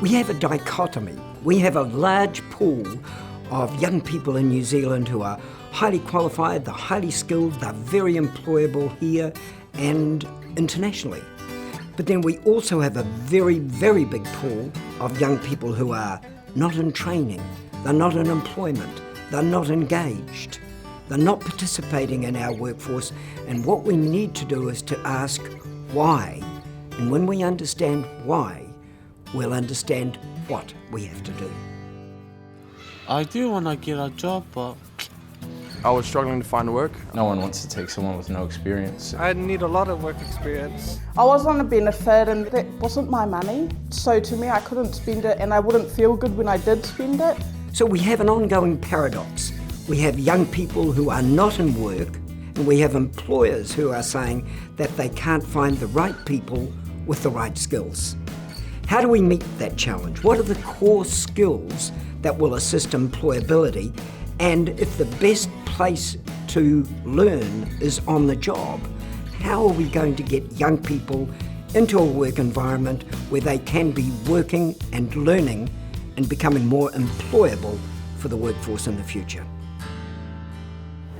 We have a dichotomy. We have a large pool of young people in New Zealand who are highly qualified, they're highly skilled, they're very employable here and internationally. But then we also have a very, very big pool of young people who are not in training, they're not in employment, they're not engaged, they're not participating in our workforce, and what we need to do is to ask why. And when we understand why, we'll understand what we have to do. I do want to get a job, but I was struggling to find work. No one wants to take someone with no experience. I need a lot of work experience. I was on a benefit and that wasn't my money. So to me, I couldn't spend it and I wouldn't feel good when I did spend it. So we have an ongoing paradox. We have young people who are not in work, and we have employers who are saying that they can't find the right people with the right skills. How do we meet that challenge? What are the core skills that will assist employability? And if the best place to learn is on the job, how are we going to get young people into a work environment where they can be working and learning and becoming more employable for the workforce in the future?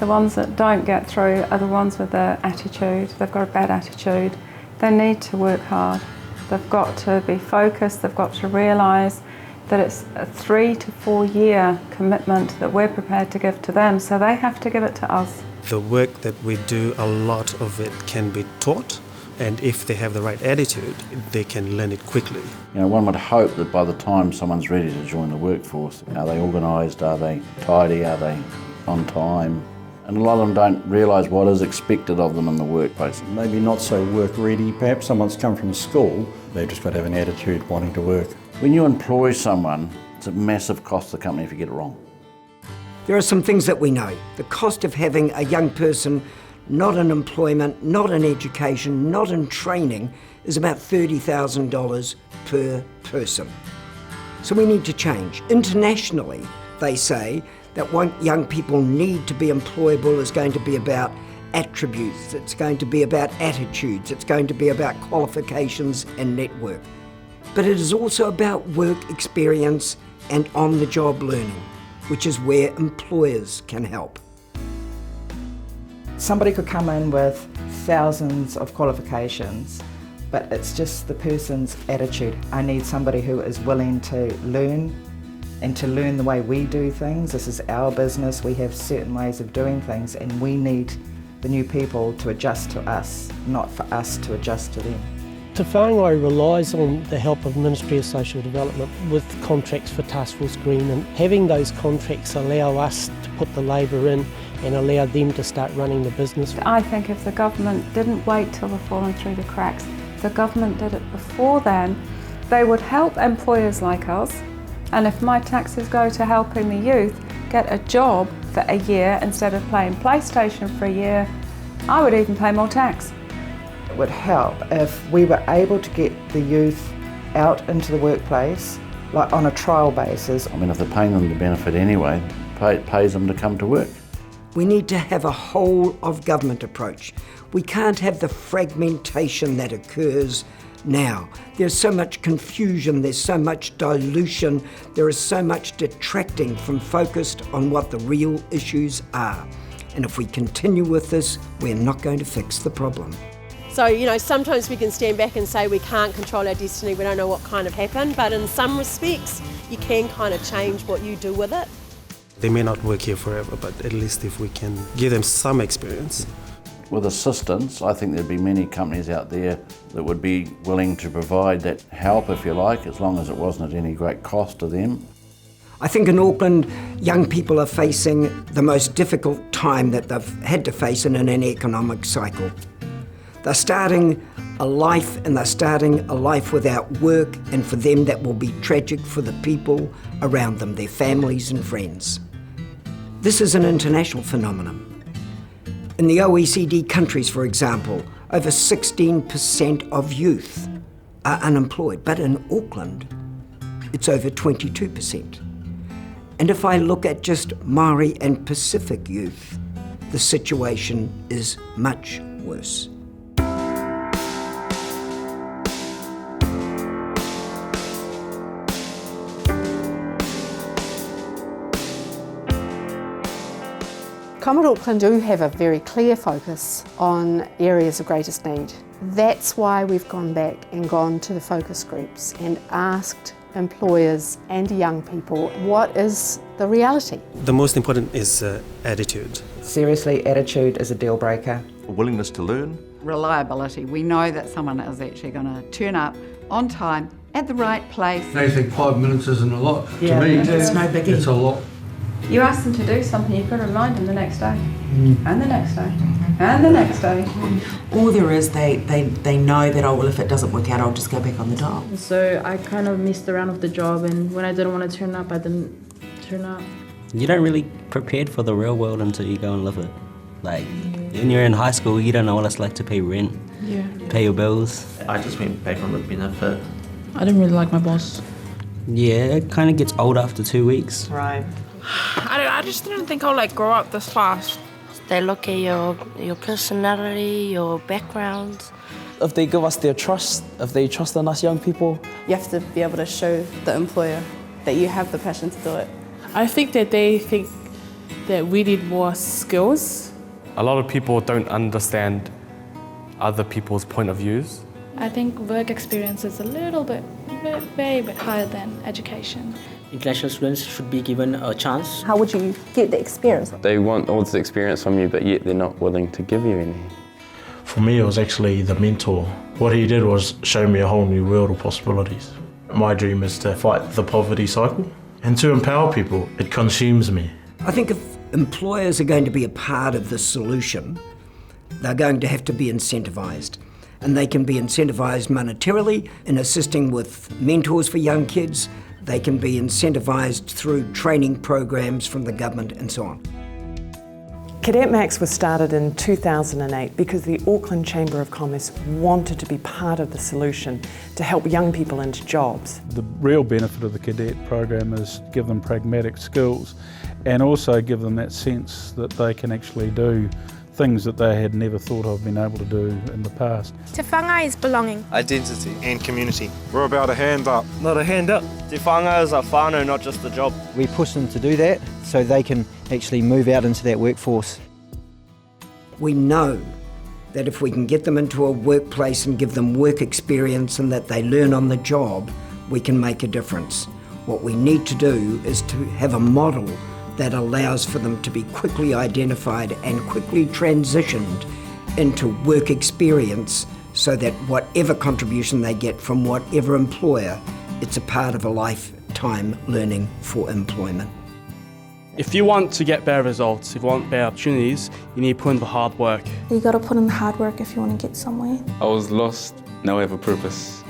The ones that don't get through are the ones with the attitude. They've got a bad attitude. They need to work hard. They've got to be focused. They've got to realise that it's a 3 to 4 year commitment that we're prepared to give to them, so they have to give it to us. The work that we do, a lot of it can be taught, and if they have the right attitude, they can learn it quickly. You know, one would hope that by the time someone's ready to join the workforce, are they organised, are they tidy, are they on time? And a lot of them don't realise what is expected of them in the workplace. Maybe not so work ready, perhaps someone's come from school, they've just got to have an attitude wanting to work. When you employ someone, it's a massive cost to the company if you get it wrong. There are some things that we know. The cost of having a young person not in employment, not in education, not in training is about $30,000 per person. So we need to change. Internationally, they say that what young people need to be employable is going to be about attributes, it's going to be about attitudes, it's going to be about qualifications and network. But it is also about work experience and on-the-job learning, which is where employers can help. Somebody could come in with thousands of qualifications, but it's just the person's attitude. I need somebody who is willing to learn and to learn the way we do things. This is our business, we have certain ways of doing things, and we need the new people to adjust to us, not for us to adjust to them. Te Whāngai relies on the help of Ministry of Social Development with contracts for Task Force Green, and having those contracts allow us to put the labour in and allow them to start running the business. I think if the government didn't wait till they've fallen through the cracks, if the government did it before then, they would help employers like us. And if my taxes go to helping the youth get a job for a year instead of playing PlayStation for a year, I would even pay more tax. It would help if we were able to get the youth out into the workplace, like on a trial basis. I mean, if they're paying them the benefit anyway, it pays them to come to work. We need to have a whole of government approach. We can't have the fragmentation that occurs now. There's so much confusion, there's so much dilution, there is so much detracting from focused on what the real issues are. And if we continue with this, we're not going to fix the problem. So, you know, sometimes we can stand back and say we can't control our destiny, we don't know what kind of happened, but in some respects, you can kind of change what you do with it. They may not work here forever, but at least if we can give them some experience. With assistance, I think there'd be many companies out there that would be willing to provide that help, if you like, as long as it wasn't at any great cost to them. I think in Auckland, young people are facing the most difficult time that they've had to face in an economic cycle. They're starting a life, and they're starting a life without work, and for them that will be tragic for the people around them, their families and friends. This is an international phenomenon. In the OECD countries, for example, over 16% of youth are unemployed, but in Auckland, it's over 22%. And if I look at just Māori and Pacific youth, the situation is much worse. COMET Auckland do have a very clear focus on areas of greatest need. That's why we've gone back and gone to the focus groups and asked employers and young people, what is the reality? The most important is attitude. Seriously, attitude is a deal breaker. A willingness to learn. Reliability. We know that someone is actually going to turn up on time, at the right place. They think 5 minutes isn't a lot. Yeah, to me, it's no biggie. It's a lot. You ask them to do something, you've got to remind them the next day, and the next day, and the next day. All there is, they know that, oh, well, if it doesn't work out, I'll just go back on the dole. So I kind of missed the round of the job, and when I didn't want to turn up, I didn't turn up. You don't really prepare for the real world until you go and live it. Like, when you're in high school, you don't know what it's like to pay rent, pay your bills. I just went back on the benefit. I didn't really like my boss. Yeah, it kind of gets old after 2 weeks. Right. I just didn't think I'll grow up this fast. They look at your personality, your background. If they give us their trust, if they trust in us young people. You have to be able to show the employer that you have the passion to do it. I think that they think that we need more skills. A lot of people don't understand other people's point of views. I think work experience is a little bit, very bit higher than education. International students should be given a chance. How would you get the experience? They want all this experience from you, but yet they're not willing to give you any. For me, it was actually the mentor. What he did was show me a whole new world of possibilities. My dream is to fight the poverty cycle and to empower people. It consumes me. I think if employers are going to be a part of the solution, they're going to have to be incentivised. And they can be incentivised monetarily in assisting with mentors for young kids. They can be incentivised through training programs from the government and so on. Cadet Max was started in 2008 because the Auckland Chamber of Commerce wanted to be part of the solution to help young people into jobs. The real benefit of the cadet program is give them pragmatic skills and also give them that sense that they can actually do things that they had never thought of being able to do in the past. Te whanga is belonging. Identity and community. We're about a hand up. Not a hand up. Te whanga is a whānau, not just a job. We push them to do that so they can actually move out into that workforce. We know that if we can get them into a workplace and give them work experience and that they learn on the job, we can make a difference. What we need to do is to have a model that allows for them to be quickly identified and quickly transitioned into work experience so that whatever contribution they get from whatever employer, it's a part of a lifetime learning for employment. If you want to get better results, if you want better opportunities, you need to put in the hard work. You got to put in the hard work if you want to get somewhere. I was lost, now I have a purpose.